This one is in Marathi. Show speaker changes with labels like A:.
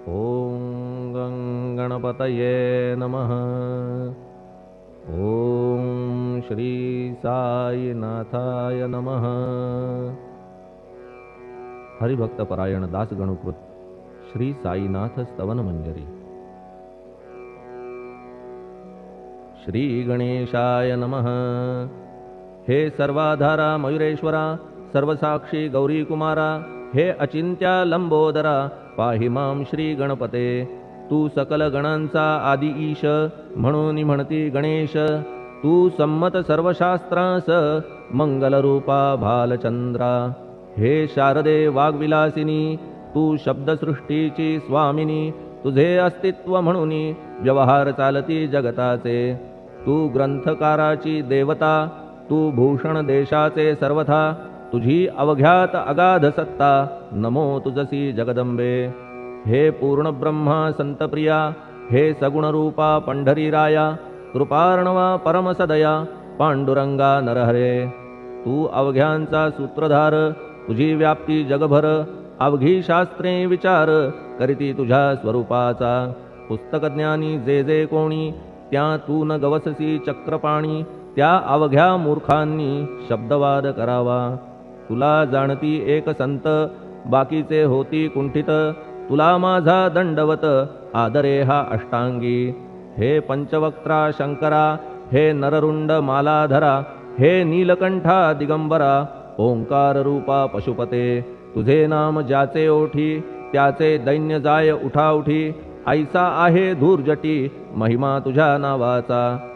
A: ओम गणपतये नमः। ओम श्री साईनाथाय नमः। हरिभक्तपरायण दासगणुकृत श्री साईनाथ स्तवन मंजरी। श्री गणेशाय नमः। हे सर्वाधारा मयुरेश्वरा, सर्वसाक्षी गौरी कुमारा, हे अचिंत्या लंबोदरा, पाहि मां श्री गणपते। तू सकल गणांचा आदि ईश, म्हणून म्हणती गणेश। तू संमत सर्व शास्त्रांस, मंगलरूपा भालचंद्रा। हे शारदे वाग्विलासिनी, तू शब्दसृष्टीची स्वामिनी। तुझे अस्तित्व म्हणून व्यवहार चालती जगताचे। तू ग्रंथकाराची देवता, तू भूषण देशाचे सर्वथा। तुझी अवघ्यात अगाध सत्ता, नमो तुझसी जगदंबे। हे पूर्ण ब्रह्मा संतप्रिया, हे सगुण रूपा पंढरीराया। कृपार्णवा परमसदया, पांडुरंगा नरहरे। तू अवघ्यांचा सूत्रधार, तुझी व्याप्ती जगभर। अवघी शास्त्रे विचार, करीती तुझ्या स्वरूपाचा। पुस्तकज्ञानी जे जे कोणी, त्या तू न गवससी चक्रपाणी। त्या अवघ्या मूर्खांनी शब्दवाद करावा। तुला जाणती एक संत, बाकीचे होती कुंठित। तुला माझा दंडवत, आदरे हा अष्टांगी। हे पंचवक्त्रा शंकरा, हे नररुंड मालाधरा। हे नीलकंठा दिगंबरा, ओंकार रूपा पशुपते। तुझे नाम ज्याचे ओठी, त्याचे दैन्य जाय उठाउठी। ऐसा आहे धूर्जटी, महिमा तुझ्या नावाचा।